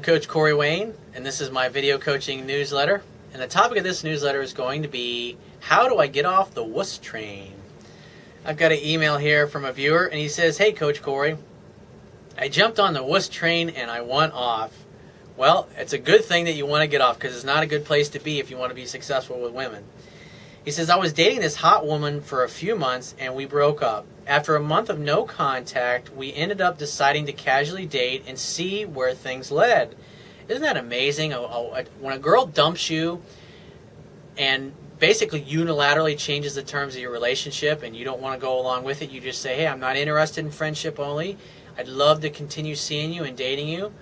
Coach Corey Wayne, and this is my video coaching newsletter. And the topic of this newsletter is going to be, how do I get off the Wuss train? I've got an email here from a viewer, and he says, "Hey Coach Corey, I jumped on the Wuss train and I want off." Well, it's a good thing that you want to get off, because it's not a good place to be if you want to be successful with women. He says, "I was dating this hot woman for a few months and we broke up. After a month of no contact, we ended up deciding to casually date and see where things led." Isn't that amazing? When a girl dumps you and basically unilaterally changes the terms of your relationship and you don't want to go along with it, you just say, "Hey, I'm not interested in friendship only. I'd love to continue seeing you and dating you.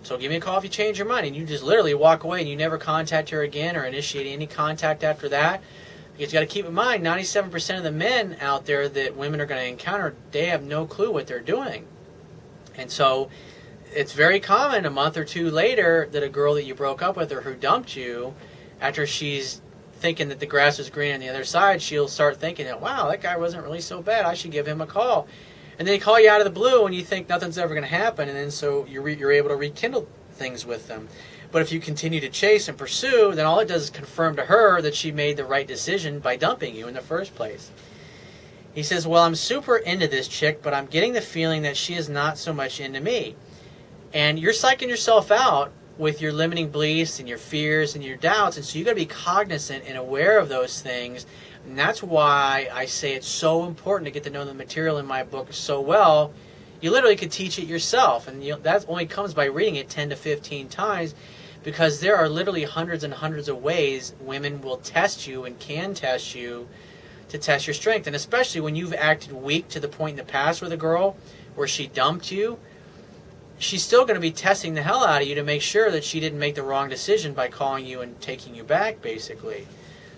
So give me a call if you change your mind," and you just literally walk away and you never contact her again or initiate any contact after that. Because you got to keep in mind, 97% of the men out there that women are going to encounter, they have no clue what they're doing. And so it's very common a month or two later that a girl that you broke up with or who dumped you, after she's thinking that the grass is green on the other side, she'll start thinking that, wow, that guy wasn't really so bad, I should give him a call. And they call you out of the blue and you think nothing's ever going to happen, and then so you're able to rekindle things with them. But if you continue to chase and pursue, then all it does is confirm to her that she made the right decision by dumping you in the first place. He says, "Well, I'm super into this chick, but I'm getting the feeling that she is not so much into me." And you're psyching yourself out with your limiting beliefs and your fears and your doubts, and so you got to be cognizant and aware of those things. And that's why I say it's so important to get to know the material in my book so well. You literally could teach it yourself, and that only comes by reading it 10 to 15 times, because there are literally hundreds and hundreds of ways women will test you and can test you to test your strength. And especially when you've acted weak to the point in the past with a girl where she dumped you, she's still going to be testing the hell out of you to make sure that she didn't make the wrong decision by calling you and taking you back, basically.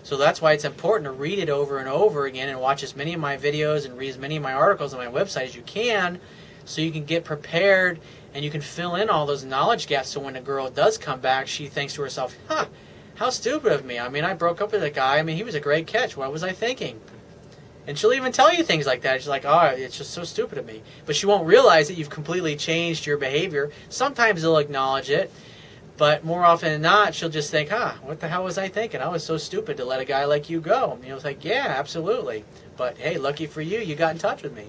So that's why it's important to read it over and over again and watch as many of my videos and read as many of my articles on my website as you can, so you can get prepared and you can fill in all those knowledge gaps, so when a girl does come back, she thinks to herself, how stupid of me. I mean, I broke up with a guy. I mean, he was a great catch. What was I thinking? And she'll even tell you things like that. She's like, "Oh, it's just so stupid of me." But she won't realize that you've completely changed your behavior. Sometimes they'll acknowledge it, but more often than not, she'll just think, what the hell was I thinking? I was so stupid to let a guy like you go. And it's like, yeah, absolutely. But hey, lucky for you, you got in touch with me.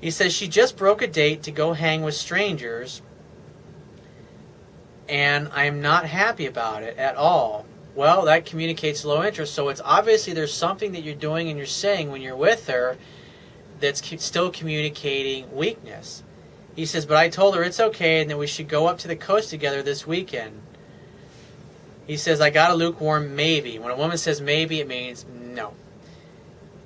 He says, "She just broke a date to go hang with strangers, and I'm not happy about it at all." Well, that communicates low interest, so it's obviously there's something that you're doing and you're saying when you're with her that's still communicating weakness. He says, "But I told her it's okay and that we should go up to the coast together this weekend." He says, "I got a lukewarm maybe." When a woman says maybe, it means no.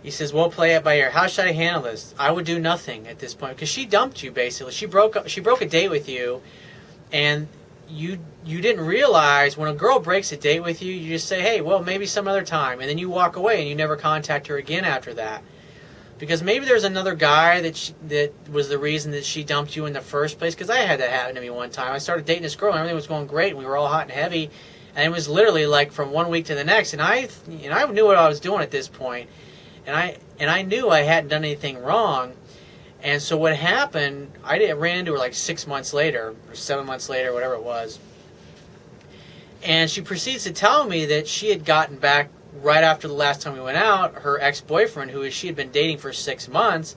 He says, "We'll play it by ear. How should I handle this?" I would do nothing at this point, because she dumped you, basically. She broke a date with you, and you didn't realize when a girl breaks a date with you, you just say, "Hey, well, maybe some other time," and then you walk away and you never contact her again after that. Because maybe there's another guy that was the reason that she dumped you in the first place. Because I had that happen to me one time. I started dating this girl and everything was going great and we were all hot and heavy, and it was literally like from one week to the next, and I knew what I was doing at this point. And I knew I hadn't done anything wrong. And so what happened, I ran into her like 6 months later, or 7 months later, whatever it was. And she proceeds to tell me that she had gotten back right after the last time we went out. Her ex-boyfriend, who she had been dating for 6 months,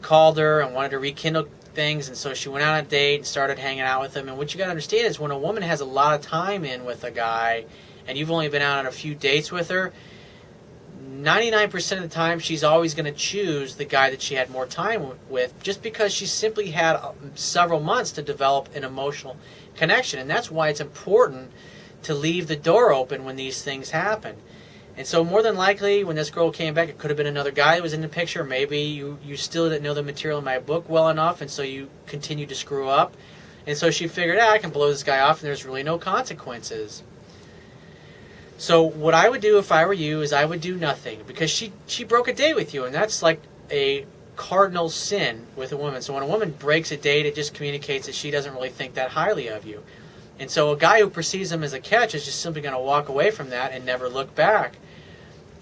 called her and wanted to rekindle things. And so she went out on a date and started hanging out with him. And what you got to understand is when a woman has a lot of time in with a guy and you've only been out on a few dates with her, 99% of the time she's always going to choose the guy that she had more time with, just because she simply had several months to develop an emotional connection. And that's why it's important to leave the door open when these things happen. And so more than likely when this girl came back, it could have been another guy that was in the picture. Maybe you still didn't know the material in my book well enough, and so you continued to screw up. And so she figured, I can blow this guy off and there's really no consequences. So what I would do if I were you is I would do nothing, because she broke a date with you, and that's like a cardinal sin with a woman. So when a woman breaks a date, it just communicates that she doesn't really think that highly of you. And so a guy who perceives them as a catch is just simply going to walk away from that and never look back.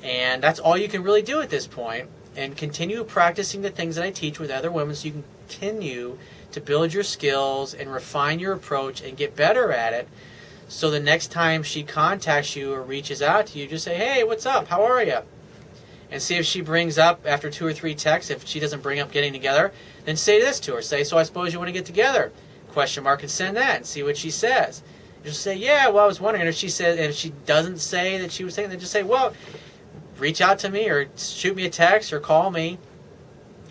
And that's all you can really do at this point, and continue practicing the things that I teach with other women so you can continue to build your skills and refine your approach and get better at it. So the next time she contacts you or reaches out to you, just say, hey, what's up? How are you? And see if she brings up, after 2 or 3 texts, if she doesn't bring up getting together, then say this to her. Say, so I suppose you want to get together? Question mark, and send that and see what she says. Just say, yeah, well, I was wondering. And if she says, and if she doesn't say that she was saying, then just say, well, reach out to me or shoot me a text or call me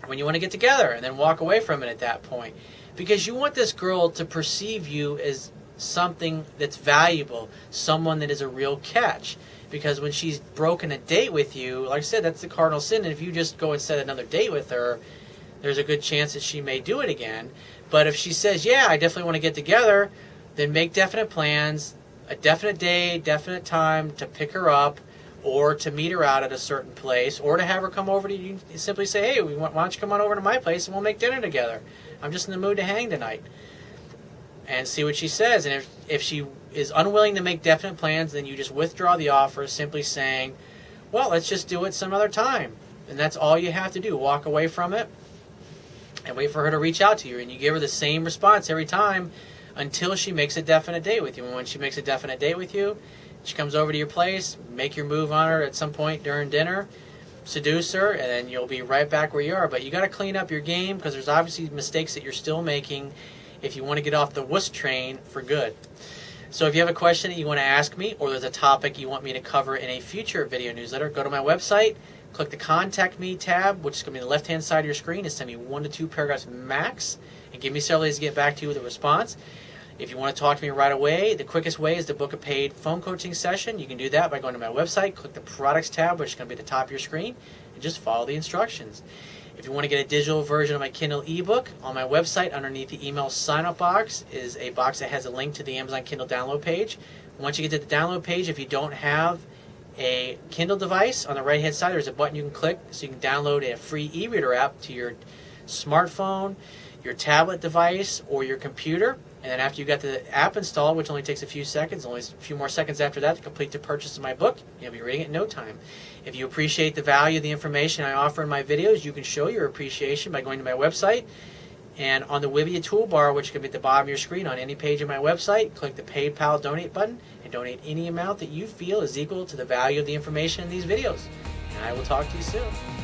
when you want to get together, and then walk away from it at that point. Because you want this girl to perceive you as something that's valuable, someone that is a real catch. Because when she's broken a date with you, like I said, that's the cardinal sin. And if you just go and set another date with her, there's a good chance that she may do it again. But if she says, yeah, I definitely want to get together, then make definite plans, a definite day, definite time to pick her up, or to meet her out at a certain place, or to have her come over to you. You simply say, hey, why don't you come on over to my place and we'll make dinner together. I'm just in the mood to hang tonight. And see what she says. And if she is unwilling to make definite plans, then you just withdraw the offer, simply saying, well, let's just do it some other time. And that's all you have to do. Walk away from it and wait for her to reach out to you. And you give her the same response every time until she makes a definite date with you. And when she makes a definite date with you, she comes over to your place, make your move on her at some point during dinner, seduce her, and then you'll be right back where you are. But you got to clean up your game, because there's obviously mistakes that you're still making if you want to get off the wuss train for good. So if you have a question that you want to ask me, or there's a topic you want me to cover in a future video newsletter, go to my website, click the Contact Me tab, which is going to be on the left-hand side of your screen, and send me 1 to 2 paragraphs max, and give me several days to get back to you with a response. If you want to talk to me right away, the quickest way is to book a paid phone coaching session. You can do that by going to my website, click the Products tab, which is going to be at the top of your screen, and just follow the instructions. If you want to get a digital version of my Kindle ebook, on my website, underneath the email sign-up box, is a box that has a link to the Amazon Kindle download page. Once you get to the download page, if you don't have a Kindle device, on the right-hand side, there's a button you can click so you can download a free e-reader app to your smartphone, your tablet device, or your computer. And then after you got the app installed, which only takes a few seconds, only a few more seconds after that to complete the purchase of my book, you'll be reading it in no time. If you appreciate the value of the information I offer in my videos, you can show your appreciation by going to my website. And on the Wivia toolbar, which can be at the bottom of your screen on any page of my website, click the PayPal donate button and donate any amount that you feel is equal to the value of the information in these videos. And I will talk to you soon.